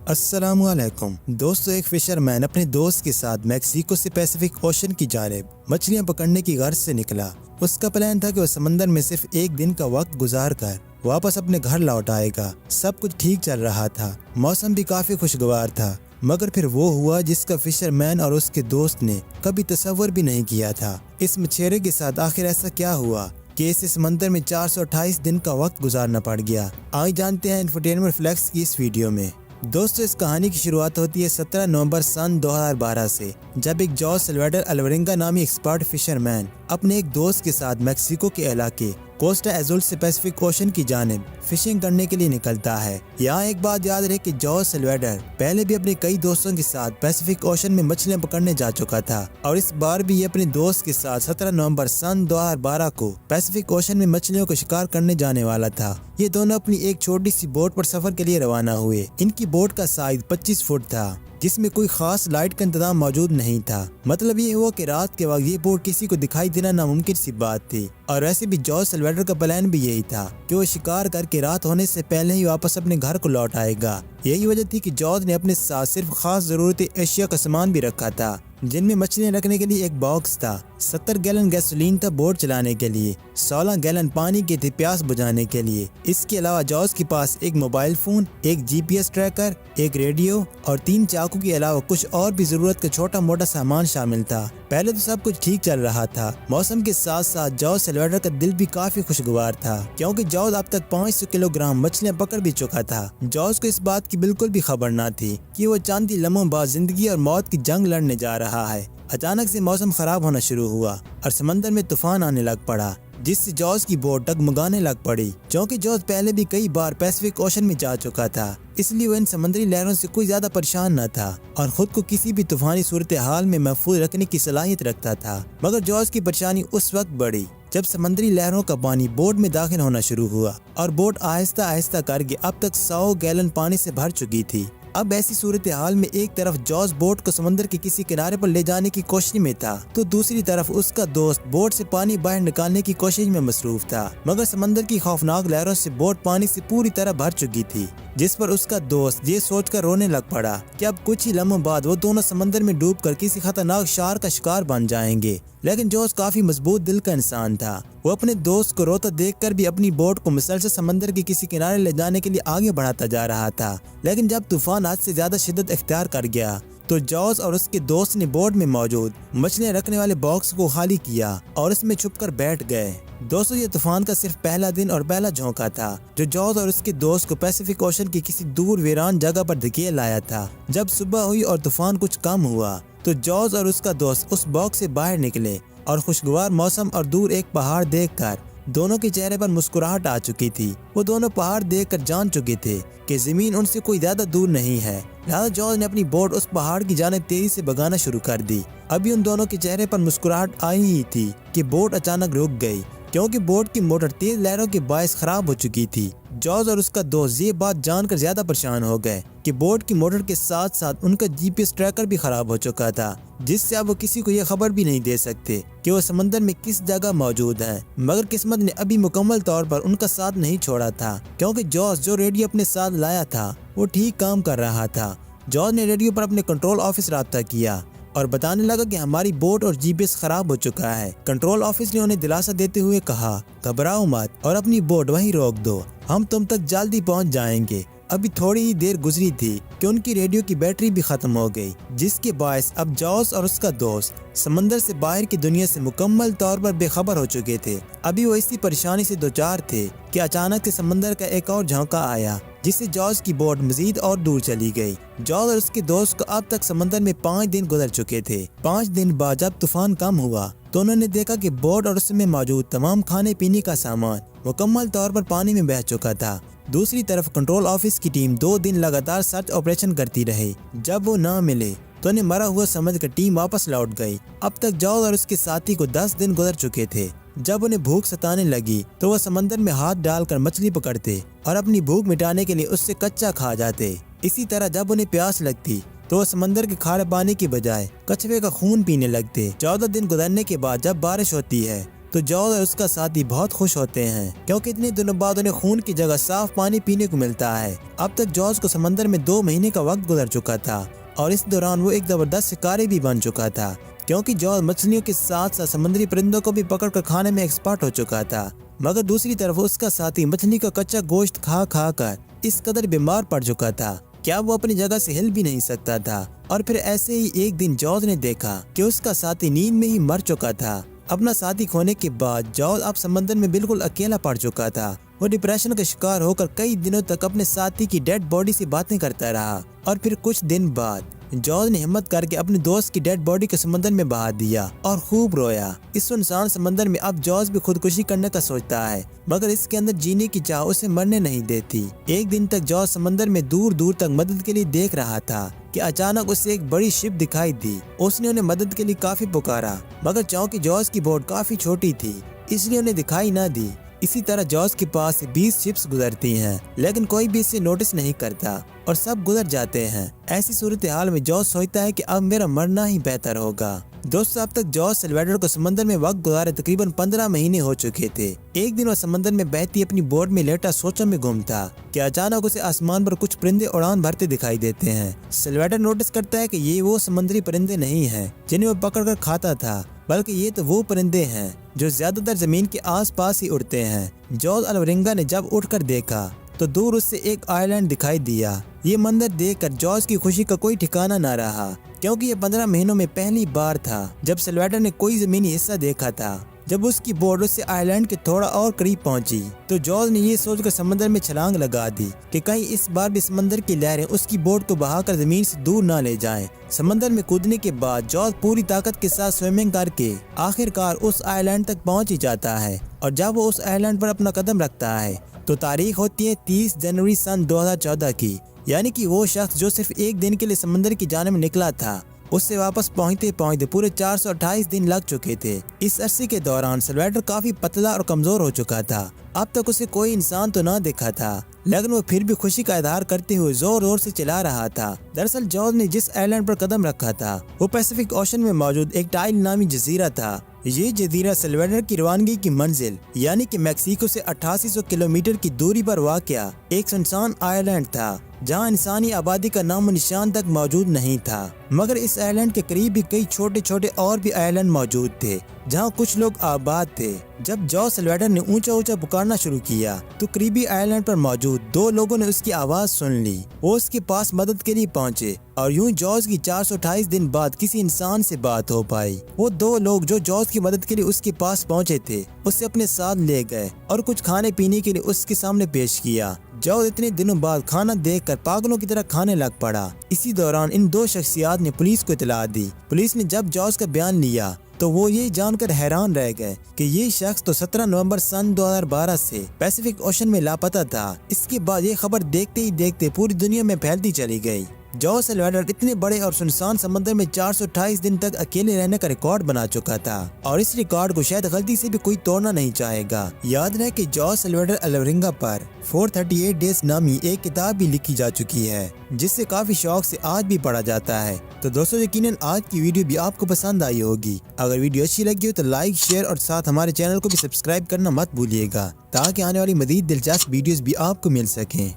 السلام علیکم دوستو، ایک فشر مین اپنے دوست کے ساتھ میکسیکو سے پیسیفک اوشن کی جانب مچھلیاں پکڑنے کی غرض سے نکلا۔ اس کا پلان تھا کہ وہ سمندر میں صرف ایک دن کا وقت گزار کر واپس اپنے گھر لوٹ آئے گا۔ سب کچھ ٹھیک چل رہا تھا، موسم بھی کافی خوشگوار تھا، مگر پھر وہ ہوا جس کا فشر مین اور اس کے دوست نے کبھی تصور بھی نہیں کیا تھا۔ اس مچھیرے کے ساتھ آخر ایسا کیا ہوا کہ اسے سمندر میں 428 دن کا وقت گزارنا پڑ گیا؟ آئے جانتے ہیں انفوٹینمنٹ فلیکس کی اس ویڈیو میں۔ دوستو، اس کہانی کی شروعات ہوتی ہے 17 نومبر سن 2012 سے، جب ایک جوز سلواڈر الورنگا نامی ایکسپرٹ فشر مین اپنے ایک دوست کے ساتھ میکسیکو کے علاقے کوسٹا ایزول سے پیسیفک اوشن کی جانب فشنگ کرنے کے لیے نکلتا ہے۔ یہاں ایک بات یاد رہے کہ جوز سلواڈر پہلے بھی اپنے کئی دوستوں کے ساتھ پیسیفک اوشن میں مچھلیاں پکڑنے جا چکا تھا، اور اس بار بھی یہ اپنے دوست کے ساتھ 17 نومبر سن 2012 کو پیسیفک اوشن میں مچھلیوں کو شکار کرنے جانے والا تھا۔ یہ دونوں اپنی ایک چھوٹی سی بوٹ پر سفر کے لیے روانہ ہوئے۔ ان کی بوٹ کا سائز 25 فٹ تھا، جس میں کوئی خاص لائٹ کا انتظام موجود نہیں تھا۔ مطلب یہ ہوا کہ رات کے وقت یہ بوٹ کسی کو دکھائی دینا ناممکن سی بات تھی، اور ویسے بھی جوز سلواڈر کا پلان بھی یہی تھا کہ وہ شکار کر کے رات ہونے سے پہلے ہی واپس اپنے گھر کو لوٹ آئے گا۔ یہی وجہ تھی کہ جوز نے اپنے ساتھ صرف خاص ضرورتی اشیاء کا سامان بھی رکھا تھا، جن میں مچھلیاں رکھنے کے لیے ایک باکس تھا، 70 گیلن گیسولین تھا بوٹ چلانے کے لیے، 16 گیلن پانی کی تھی پیاس بجھانے کے لیے۔ اس کے علاوہ جوز کے پاس ایک موبائل فون، ایک GPS ٹریکر، ایک ریڈیو اور 3 چاقو کے علاوہ کچھ اور بھی ضرورت کا چھوٹا موٹا سامان شامل تھا۔ پہلے تو سب کچھ ٹھیک چل رہا تھا، موسم کے ساتھ ساتھ جوز سلواڈر کا دل بھی کافی خوشگوار تھا، کیونکہ جوز اب تک 500 کلو گرام مچھلیاں پکڑ بھی چکا تھا۔ جوز کو اس بات کی بالکل بھی خبر نہ تھی کہ وہ چند ہی لمحوں بعد زندگی اور موت کی جنگ لڑنے جا رہا ہے۔ اچانک سے موسم خراب ہونا شروع ہوا اور سمندر میں طوفان آنے لگ پڑا، جس سے جوز کی بوٹ ڈگمگانے لگ پڑی۔ چونکہ جوز پہلے بھی کئی بار پیسیفک اوشن میں جا چکا تھا، اس لیے وہ ان سمندری لہروں سے کوئی زیادہ پریشان نہ تھا اور خود کو کسی بھی طوفانی صورتحال میں محفوظ رکھنے کی صلاحیت رکھتا تھا۔ مگر جوز کی پریشانی اس وقت بڑھی جب سمندری لہروں کا پانی بوٹ میں داخل ہونا شروع ہوا، اور بوٹ آہستہ آہستہ کر کے اب تک 100 گیلن پانی سے بھر چکی تھی۔ اب ایسی صورتحال میں ایک طرف جوز بوٹ کو سمندر کے کسی کنارے پر لے جانے کی کوشش میں تھا، تو دوسری طرف اس کا دوست بوٹ سے پانی باہر نکالنے کی کوشش میں مصروف تھا۔ مگر سمندر کی خوفناک لہروں سے بوٹ پانی سے پوری طرح بھر چکی تھی، جس پر اس کا دوست یہ سوچ کر رونے لگ پڑا کہ اب کچھ ہی لمحوں بعد وہ دونوں سمندر میں ڈوب کر کسی خطرناک شار کا شکار بن جائیں گے۔ لیکن جوز کافی مضبوط دل کا انسان تھا، وہ اپنے دوست کو روتا دیکھ کر بھی اپنی بوٹ کو مسلسل سمندر کے کسی کنارے لے جانے کے لیے آگے بڑھاتا جا رہا تھا۔ لیکن جب طوفان حد سے زیادہ شدت اختیار کر گیا تو جوز اور اس کے دوست نے بوٹ میں موجود مچھلیاں رکھنے والے باکس کو خالی کیا اور اس میں چھپ کر بیٹھ گئے۔ دوستو، یہ طوفان کا صرف پہلا دن اور پہلا جھونکا تھا جو جوز اور اس کے دوست کو پیسیفک اوشن کی کسی دور ویران جگہ پر دھکیل لایا تھا۔ جب صبح ہوئی اور طوفان کچھ کم ہوا تو جوز اور اس کا دوست اس باکس سے باہر نکلے، اور خوشگوار موسم اور دور ایک پہاڑ دیکھ کر دونوں کے چہرے پر مسکراہٹ آ چکی تھی۔ وہ دونوں پہاڑ دیکھ کر جان چکے تھے کہ زمین ان سے کوئی زیادہ دور نہیں ہے، لہذا جوز نے اپنی بوٹ اس پہاڑ کی جانب تیزی سے بگانا شروع کر دی۔ ابھی ان دونوں کے چہرے پر مسکراہٹ آئی ہی تھی کہ بوٹ اچانک رک گئی، کیونکہ بوٹ کی موٹر تیز لہروں کے باعث خراب ہو چکی تھی۔ جوز اور اس کا دوست یہ بات جان کر زیادہ پریشان ہو گئے کہ بوٹ کی موٹر کے ساتھ ساتھ ان کا GPS ٹریکر بھی خراب ہو چکا تھا، جس سے اب وہ کسی کو یہ خبر بھی نہیں دے سکتے کہ وہ سمندر میں کس جگہ موجود ہیں۔ مگر قسمت نے ابھی مکمل طور پر ان کا ساتھ نہیں چھوڑا تھا، کیونکہ جوز جو ریڈیو اپنے ساتھ لایا تھا وہ ٹھیک کام کر رہا تھا۔ جوز نے ریڈیو پر اپنے کنٹرول آفس رابطہ کیا اور بتانے لگا کہ ہماری بوٹ اور GPS خراب ہو چکا ہے۔ کنٹرول آفس نے انہیں دلاسا دیتے ہوئے کہا، گھبراؤ مت اور اپنی بوٹ وہیں روک دو، ہم تم تک جلدی پہنچ جائیں گے۔ ابھی تھوڑی ہی دیر گزری تھی کہ ان کی ریڈیو کی بیٹری بھی ختم ہو گئی، جس کے باعث اب جوز اور اس کا دوست سمندر سے باہر کی دنیا سے مکمل طور پر بے خبر ہو چکے تھے۔ ابھی وہ اسی پریشانی سے دوچار تھے کہ اچانک سے سمندر کا ایک اور جھونکا آیا، جس سے جوز کی بوٹ مزید اور دور چلی گئی۔ جوز اور اس کے دوست کو اب تک سمندر میں 5 دن گزر چکے تھے۔ 5 دن بعد جب طوفان کم ہوا تو انہوں نے دیکھا کہ بوٹ اور اس میں موجود تمام کھانے پینے کا سامان مکمل طور پر پانی میں بہہ چکا تھا۔ دوسری طرف کنٹرول آفس کی ٹیم 2 دن لگاتار سرچ آپریشن کرتی رہی۔ جب وہ نہ ملے تو انہیں مرا ہوا سمجھ کر ٹیم واپس لوٹ گئی۔ اب تک جوز اور اس کے ساتھی کو 10 دن گزر چکے تھے۔ جب انہیں بھوک ستانے لگی تو وہ سمندر میں ہاتھ ڈال کر مچھلی پکڑتے اور اپنی بھوک مٹانے کے لیے اس سے کچا کھا جاتے۔ اسی طرح جب انہیں پیاس لگتی تو وہ سمندر کے کھارے پانی کی بجائے کچھوے کا خون پینے لگتے۔ 14 دن گزرنے کے بعد جب بارش ہوتی ہے تو جارج اور اس کا ساتھی بہت خوش ہوتے ہیں کیونکہ اتنے دنوں بعد انہیں خون کی جگہ صاف پانی پینے کو ملتا ہے۔ اب تک جارج کو سمندر میں 2 مہینے کا وقت گزر چکا تھا اور اس دوران وہ ایک زبردست شکاری بھی بن چکا تھا کیونکہ جارج مچھلیوں کے ساتھ ساتھ سمندری پرندوں کو بھی پکڑ کر کھانے میں ایکسپرٹ ہو چکا تھا، مگر دوسری طرف اس کا ساتھی مچھلی کا کچا گوشت کھا کھا کر اس قدر بیمار پڑ چکا تھا کیا وہ اپنی جگہ سے ہل بھی نہیں سکتا تھا۔ اور پھر ایسے ہی ایک دن جارج نے دیکھا کہ اس کا ساتھی نیند میں ہی مر چکا تھا۔ اپنا ساتھی کھونے کے بعد جارج اب سمندر میں بالکل اکیلا پڑ چکا تھا۔ وہ ڈپریشن کا شکار ہو کر کئی دنوں تک اپنے ساتھی کی ڈیڈ باڈی سے باتیں کرتا رہا اور پھر کچھ دن بعد جارج نے ہمت کر کے اپنے دوست کی ڈیڈ باڈی کو سمندر میں بہا دیا اور خوب رویا۔ اس سنسان سمندر میں اب جارج بھی خودکشی کرنے کا سوچتا ہے مگر اس کے اندر جینے کی چاہ اسے مرنے نہیں دیتی۔ ایک دن تک جارج سمندر میں دور دور تک مدد کے لیے دیکھ رہا تھا کہ اچانک اسے ایک بڑی شپ دکھائی دی۔ اس نے انہیں مدد کے لیے کافی پکارا مگر چونکہ جارج کی بوٹ کافی چھوٹی تھی اس لیے انہیں دکھائی نہ دی۔ اسی طرح جارج کے پاس سے 20 شپس گزرتی ہیں لیکن کوئی بھی اسے نوٹس نہیں کرتا اور سب گزر جاتے ہیں۔ ایسی صورتحال میں جارج سوچتا ہے کہ اب میرا مرنا ہی بہتر ہوگا۔ دوستو اب تک جارج سلویڈر کو سمندر میں وقت گزارے تقریباً 15 مہینے ہو چکے تھے۔ ایک دن وہ سمندر میں بہتی اپنی بوٹ میں لیٹا سوچوں میں گم تھا کہ اچانک اسے آسمان پر کچھ پرندے اڑان بھرتے دکھائی دیتے ہیں۔ سلویڈر نوٹس کرتا ہے کہ یہ وہ سمندری پرندے نہیں ہیں جنہیں وہ پکڑ کر کھاتا تھا بلکہ یہ تو وہ پرندے ہیں جو زیادہ تر زمین کے آس پاس ہی اڑتے ہیں۔ جارج الورنگا نے جب اٹھ کر دیکھا تو دور اس سے ایک آئی لینڈ دکھائی دیا۔ یہ منظر دیکھ کر جارج کی خوشی کا کوئی ٹھکانہ نہ رہا کیونکہ یہ 15 مہینوں میں پہلی بار تھا جب سلویڈر نے کوئی زمینی حصہ دیکھا تھا۔ جب اس کی بوٹ اس سے آئی لینڈ کے تھوڑا اور قریب پہنچی تو جارج نے یہ سوچ کر سمندر میں چھلانگ لگا دی کہ کہیں اس بار بھی سمندر کی لہریں اس کی بوٹ کو بہا کر زمین سے دور نہ لے جائیں۔ سمندر میں کودنے کے بعد جارج پوری طاقت کے ساتھ سوئمنگ کر کے آخر کار اس آئی لینڈ تک پہنچ ہی جاتا ہے اور جب وہ اس آئی لینڈ پر اپنا قدم رکھتا ہے تو تاریخ ہوتی ہے 30 جنوری سن 2014 کی، یعنی کہ وہ شخص جو صرف ایک دن کے لیے سمندر کی جانب نکلا تھا اس سے واپس پہنچتے پورے 428 دن لگ چکے تھے۔ اس عرصے کے دوران سلویڈر کافی پتلا اور کمزور ہو چکا تھا۔ اب تک اسے کوئی انسان تو نہ دیکھا تھا لیکن وہ پھر بھی خوشی کا اظہار کرتے ہوئے زور زور سے چلا رہا تھا۔ دراصل جارج نے جس آئی لینڈ پر قدم رکھا تھا وہ پیسیفک اوشن میں موجود ایک ٹائل نامی جزیرہ تھا۔ یہ جزیرہ سلویڈر کی روانگی کی منزل یعنی کہ میکسیکو سے 8800 کلومیٹر کی دوری پر واقع ایک سنسان آئی لینڈ تھا جہاں انسانی آبادی کا نام و نشان تک موجود نہیں تھا، مگر اس آئی لینڈ کے قریب بھی کئی چھوٹے چھوٹے اور بھی آئی لینڈ موجود تھے جہاں کچھ لوگ آباد تھے۔ جب جارج سلویڈر نے اونچا اونچا پکارنا شروع کیا تو قریبی آئی لینڈ پر موجود 2 لوگوں نے اس کی آواز سن لی۔ وہ اس کے پاس مدد کے لیے پہنچے اور یوں جارج کی 428 دن بعد کسی انسان سے بات ہو پائی۔ وہ 2 لوگ جو جارج کی مدد کے لیے اس کے پاس پہنچے تھے اسے اپنے ساتھ لے گئے اور کچھ کھانے پینے کے لیے اس کے سامنے پیش کیا۔ جارج اتنے دنوں بعد کھانا دیکھ کر پاگلوں کی طرح کھانے لگ پڑا۔ اسی دوران ان 2 شخصیات نے پولیس کو اطلاع دی۔ پولیس نے جب جارج کا بیان لیا تو وہ یہ جان کر حیران رہ گئے کہ یہ شخص تو 17 نومبر سن 2012 سے پیسیفک اوشن میں لاپتہ تھا۔ اس کے بعد یہ خبر دیکھتے ہی دیکھتے پوری دنیا میں پھیلتی چلی گئی۔ جارج سلویڈر اتنے بڑے اور سنسان سمندر میں 428 دن تک اکیلے رہنے کا ریکارڈ بنا چکا تھا اور اس ریکارڈ کو شاید غلطی سے بھی کوئی توڑنا نہیں چاہے گا۔ یاد رہے کہ جارج سلویڈر الورنگا پر 438 ڈیز نامی ایک کتاب بھی لکھی جا چکی ہے جس سے کافی شوق سے آج بھی پڑھا جاتا ہے۔ تو دوستو یقیناً آج کی ویڈیو بھی آپ کو پسند آئی ہوگی۔ اگر ویڈیو اچھی لگی ہو تو لائک، شیئر اور ساتھ ہمارے چینل کو بھی سبسکرائب کرنا مت بھولیے گا تاکہ آنے والی مزید دلچسپ ویڈیوز بھی آپ کو مل سکیں۔